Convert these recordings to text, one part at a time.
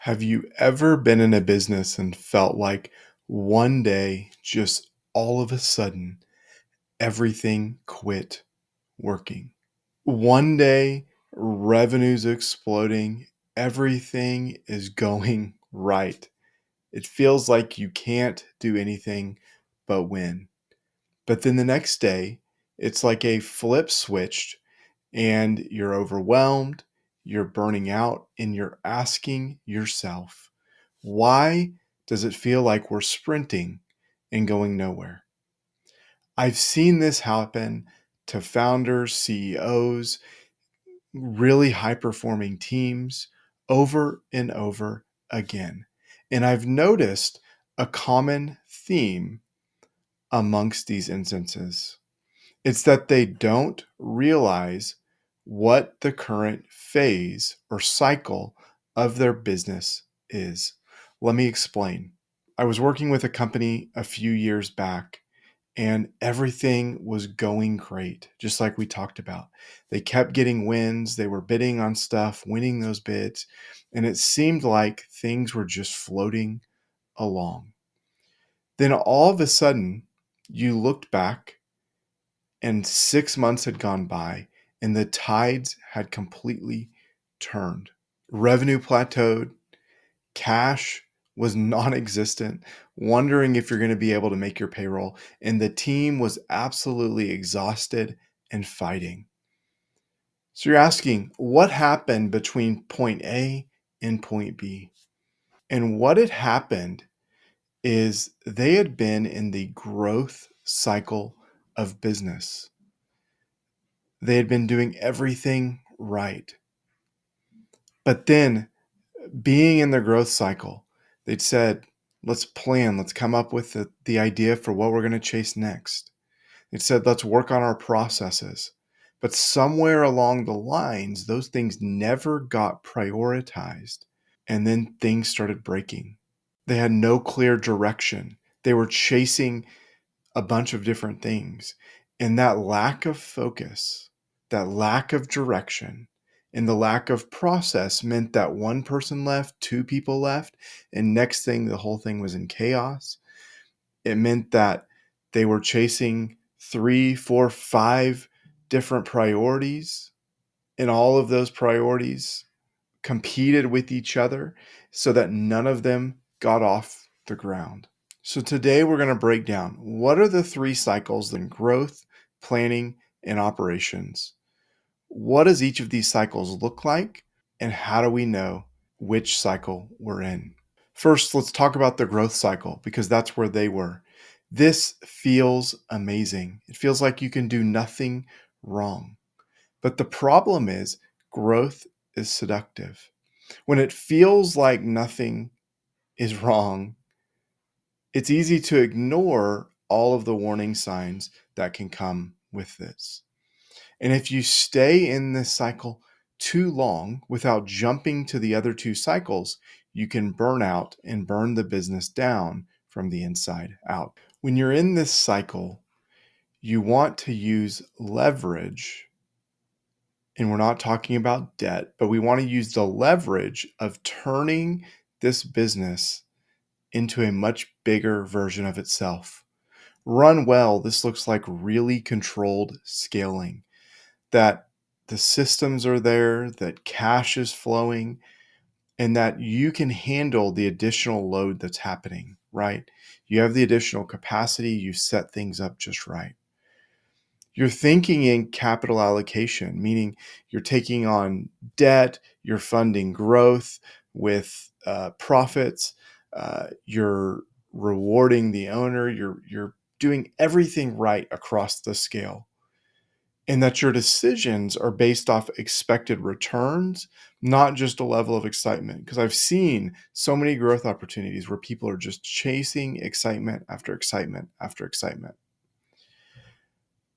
Have you ever been in a business and felt like one day, just all of a sudden, everything quit working? One day, revenue's exploding, everything is going right. It feels like you can't do anything but win. But then the next day, it's like a flip switched and you're overwhelmed, you're burning out, and you're asking yourself, why does it feel like we're sprinting and going nowhere? I've seen this happen to founders, CEOs, really high performing teams over and over again. And I've noticed a common theme amongst these instances. It's that they don't realize what the current phase or cycle of their business is. Let me explain. I was working with a company a few years back and everything was going great, just like we talked about. They kept getting wins, they were bidding on stuff, winning those bids, and it seemed like things were just floating along. Then all of a sudden, you looked back and 6 months had gone by and the tides had completely turned. Revenue plateaued, cash was non-existent, wondering if you're going to be able to make your payroll, and the team was absolutely exhausted and fighting. So you're asking, what happened between point A and point B? And what had happened is they had been in the growth cycle of business. They had been doing everything right. But then, being in their growth cycle, they'd said, let's plan, let's come up with the idea for what we're going to chase next. They'd said, let's work on our processes. But somewhere along the lines, those things never got prioritized. And then things started breaking. They had no clear direction. They were chasing a bunch of different things. And that lack of focus, that lack of direction, and the lack of process meant that one person left, two people left, and next thing, the whole thing was in chaos. It meant that they were chasing 3, 4, 5 different priorities, and all of those priorities competed with each other so that none of them got off the ground. So today we're going to break down what are the 3 cycles in growth, planning, and operations. What does each of these cycles look like, and how do we know which cycle we're in? First, let's talk about the growth cycle because that's where they were. This feels amazing. It feels like you can do nothing wrong. But the problem is growth is seductive. When it feels like nothing is wrong, it's easy to ignore all of the warning signs that can come with this. And if you stay in this cycle too long without jumping to the other 2 cycles, you can burn out and burn the business down from the inside out. When you're in this cycle, you want to use leverage. And we're not talking about debt, but we want to use the leverage of turning this business into a much bigger version of itself. Run well, this looks like really controlled scaling, that the systems are there, that cash is flowing, and that you can handle the additional load that's happening, right? You have the additional capacity, you set things up just right. You're thinking in capital allocation, meaning you're taking on debt, you're funding growth with profits, you're rewarding the owner, you're doing everything right across the scale. And that your decisions are based off expected returns, not just a level of excitement. Because I've seen so many growth opportunities where people are just chasing excitement after excitement after excitement.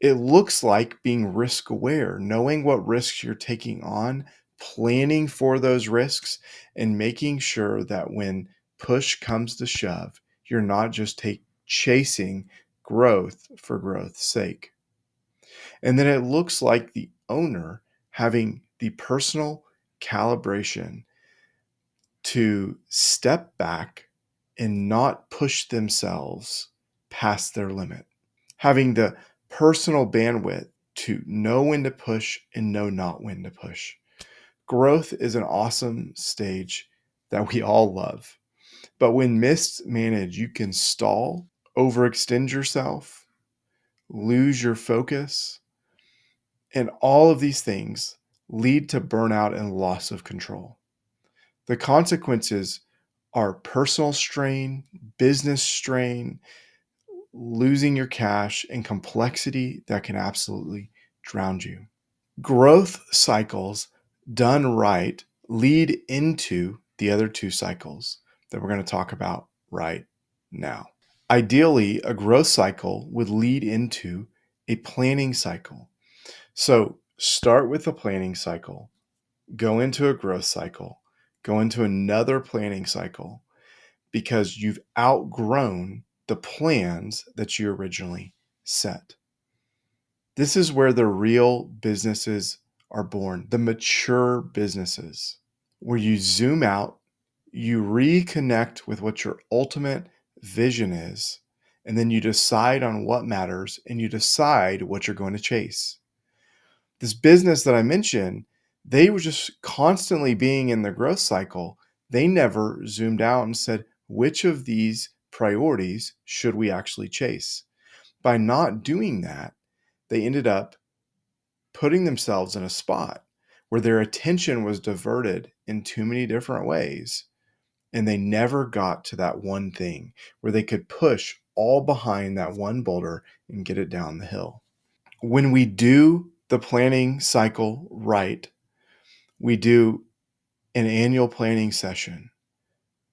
It looks like being risk aware, knowing what risks you're taking on, planning for those risks, and making sure that when push comes to shove, you're not just chasing growth for growth's sake. And then it looks like the owner having the personal calibration to step back and not push themselves past their limit. Having the personal bandwidth to know when to push and know not when to push. Growth is an awesome stage that we all love. But when mismanaged, you can stall, overextend yourself, lose your focus, and all of these things lead to burnout and loss of control. The consequences are personal strain, business strain, losing your cash, and complexity that can absolutely drown you. Growth cycles done right lead into the other two cycles that we're going to talk about right now. Ideally, a growth cycle would lead into a planning cycle. So start with a planning cycle, go into a growth cycle, go into another planning cycle, because you've outgrown the plans that you originally set. This is where the real businesses are born, the mature businesses, where you zoom out, you reconnect with what your ultimate vision is, and then you decide on what matters and you decide what you're going to chase. This business that I mentioned, they were just constantly being in the growth cycle. They never zoomed out and said, which of these priorities should we actually chase? By not doing that, they ended up putting themselves in a spot where their attention was diverted in too many different ways. And they never got to that one thing where they could push all behind that one boulder and get it down the hill. When we do the planning cycle right, we do an annual planning session.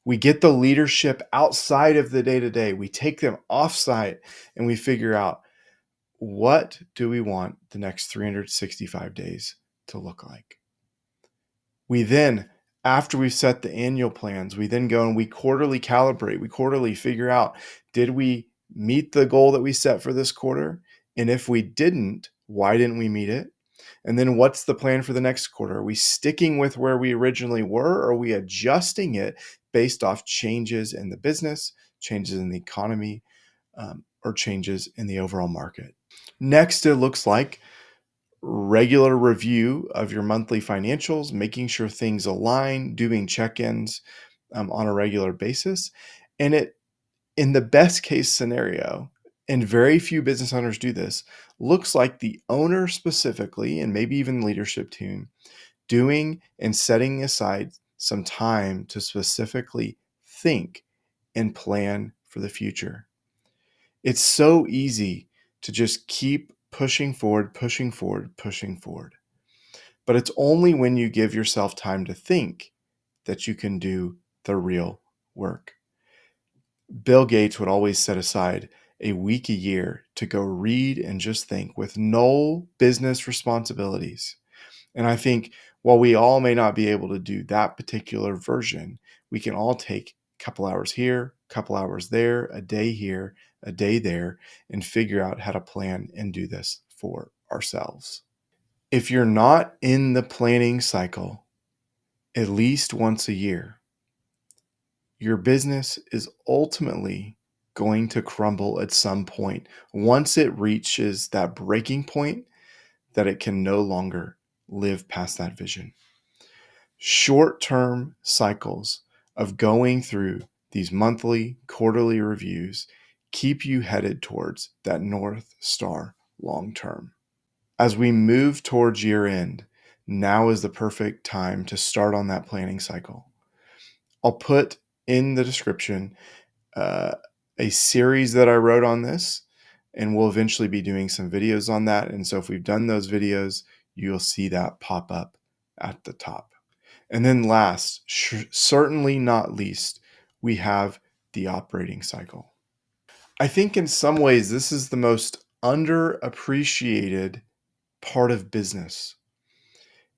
We get the leadership outside of the day-to-day. We take them offsite and we figure out, what do we want the next 365 days to look like? We then, after we've set the annual plans, we then go and we quarterly calibrate. We quarterly figure out, did we meet the goal that we set for this quarter? And if we didn't, why didn't we meet it? And then what's the plan for the next quarter? Are we sticking with where we originally were? Or are we adjusting it based off changes in the business, changes in the economy, or changes in the overall market? Next, it looks like regular review of your monthly financials, making sure things align, doing check-ins on a regular basis. And it, in the best case scenario, and very few business owners do this, looks like the owner specifically, and maybe even the leadership team, doing and setting aside some time to specifically think and plan for the future. It's so easy to just keep pushing forward, pushing forward, pushing forward. But it's only when you give yourself time to think that you can do the real work. Bill Gates would always set aside a week a year to go read and just think with no business responsibilities. And I think while we all may not be able to do that particular version, we can all take a couple hours here, a couple hours there, a day here, a day there, and figure out how to plan and do this for ourselves. If you're not in the planning cycle at least once a year, your business is ultimately going to crumble at some point once it reaches that breaking point that it can no longer live past that vision. Short-term cycles of going through these monthly, quarterly reviews keep you headed towards that North Star long-term. As we move towards year end, now is the perfect time to start on that planning cycle. I'll put in the description a series that I wrote on this, and we'll eventually be doing some videos on that. And so if we've done those videos, you'll see that pop up at the top. And then last, certainly not least, we have the operating cycle. I think in some ways, this is the most underappreciated part of business.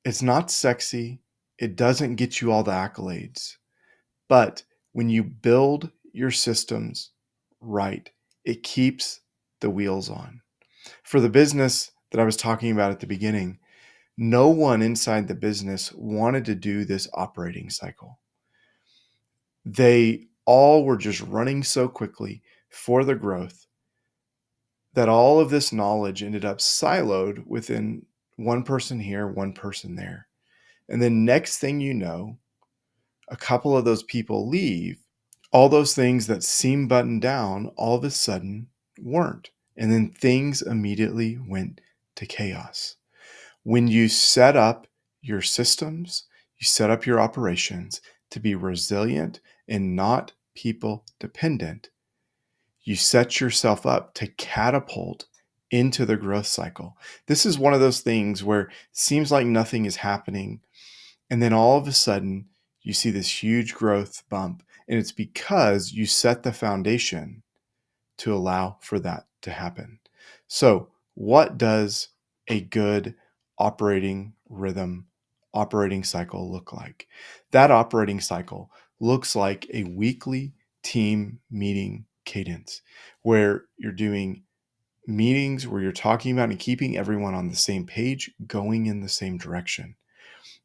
It's not sexy. It doesn't get you all the accolades. But when you build your systems right, it keeps the wheels on. For the business that I was talking about at the beginning, no one inside the business wanted to do this operating cycle. They all were just running so quickly for the growth that all of this knowledge ended up siloed within one person here, one person there. And then next thing you know, a couple of those people leave. All those things that seem buttoned down all of a sudden weren't. And then things immediately went to chaos. When you set up your systems, you set up your operations to be resilient and not people dependent, you set yourself up to catapult into the growth cycle. This is one of those things where it seems like nothing is happening. And then all of a sudden, you see this huge growth bump. And it's because you set the foundation to allow for that to happen. So, what does a good operating rhythm, operating cycle look like? That operating cycle looks like a weekly team meeting cadence where you're doing meetings where you're talking about and keeping everyone on the same page, going in the same direction.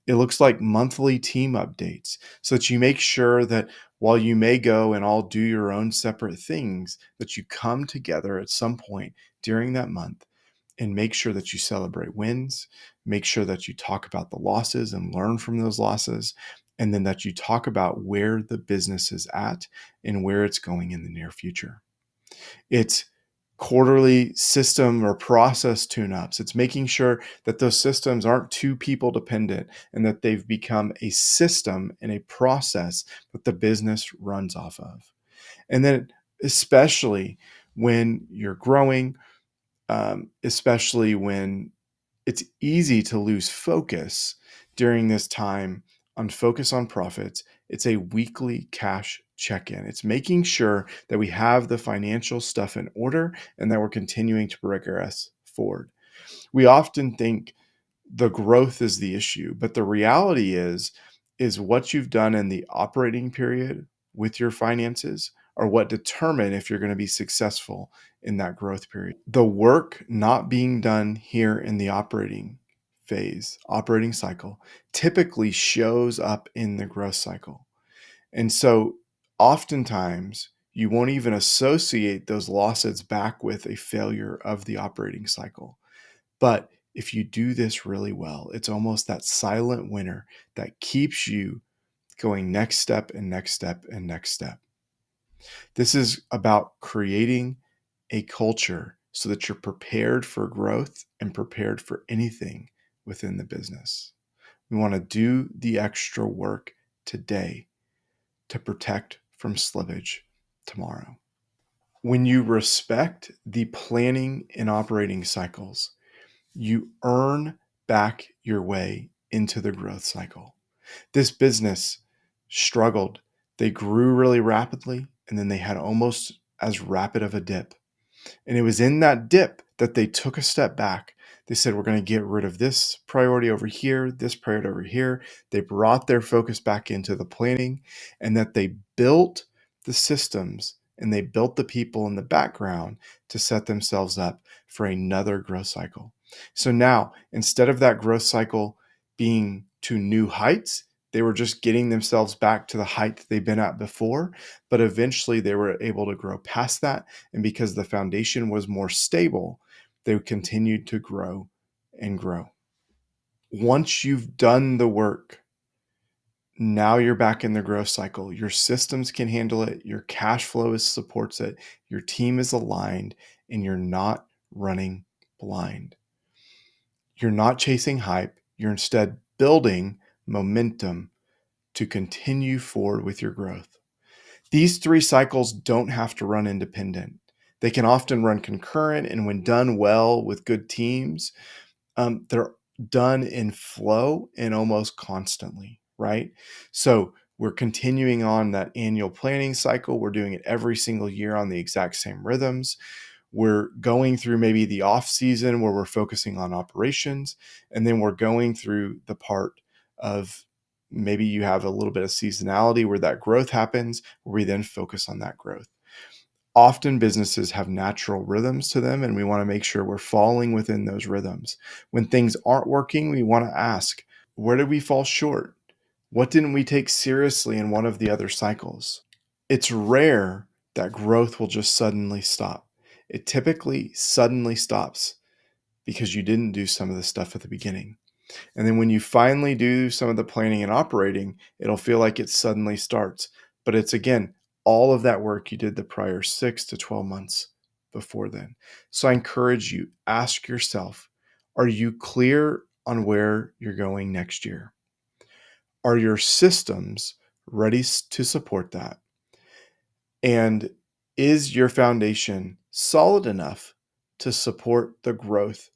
It looks like monthly team updates so that you make sure that while you may go and all do your own separate things, that you come together at some point during that month and make sure that you celebrate wins, make sure that you talk about the losses and learn from those losses, and then that you talk about where the business is at and where it's going in the near future. It's quarterly system or process tune-ups. It's making sure that those systems aren't too people dependent and that they've become a system and a process that the business runs off of. And then especially when you're growing, especially when it's easy to lose focus during this time on focus on profits, it's a weekly cash check-in. It's making sure that we have the financial stuff in order and that we're continuing to progress forward. We often think the growth is the issue, but the reality is what you've done in the operating period with your finances are what determine if you're going to be successful in that growth period. The work not being done here in the operating phase, operating cycle, typically shows up in the growth cycle. And so oftentimes you won't even associate those losses back with a failure of the operating cycle. But if you do this really well, it's almost that silent winner that keeps you going next step and next step and next step. This is about creating a culture so that you're prepared for growth and prepared for anything within the business. We want to do the extra work today to protect from slippage tomorrow. When you respect the planning and operating cycles, you earn back your way into the growth cycle. This business struggled. They grew really rapidly, and then they had almost as rapid of a dip. And it was in that dip that they took a step back. They said, we're going to get rid of this priority over here, this priority over here. They brought their focus back into the planning, and that they built the systems and they built the people in the background to set themselves up for another growth cycle. So now, instead of that growth cycle being to new heights, they were just getting themselves back to the height they've been at before, but eventually they were able to grow past that. And because the foundation was more stable, they continued to grow and grow. Once you've done the work, now you're back in the growth cycle. Your systems can handle it. Your cash flow supports it. Your team is aligned, and you're not running blind. You're not chasing hype. You're instead building momentum to continue forward with your growth. These three cycles don't have to run independent. They can often run concurrent, and when done well with good teams, they're done in flow and almost constantly, right? So we're continuing on that annual planning cycle. We're doing it every single year on the exact same rhythms. We're going through maybe the off season where we're focusing on operations, and then we're going through the part of maybe you have a little bit of seasonality where that growth happens, where we then focus on that growth. Often businesses have natural rhythms to them, and we want to make sure we're falling within those rhythms. When things aren't working, we want to ask, where did we fall short? What didn't we take seriously in one of the other cycles? It's rare that growth will just suddenly stop. It typically suddenly stops because you didn't do some of the stuff at the beginning. And then when you finally do some of the planning and operating, it'll feel like it suddenly starts. But it's, again, all of that work you did the prior 6 to 12 months before then. So I encourage you, ask yourself, are you clear on where you're going next year? Are your systems ready to support that? And is your foundation solid enough to support the growth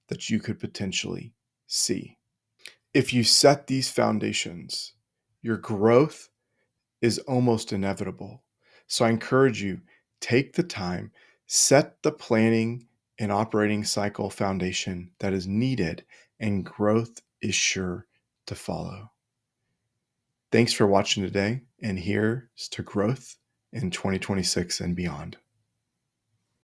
that you could potentially see? If you set these foundations, your growth is almost inevitable. So I encourage you, take the time, set the planning and operating cycle foundation that is needed, and growth is sure to follow. Thanks for watching today, and here's to growth in 2026 and beyond.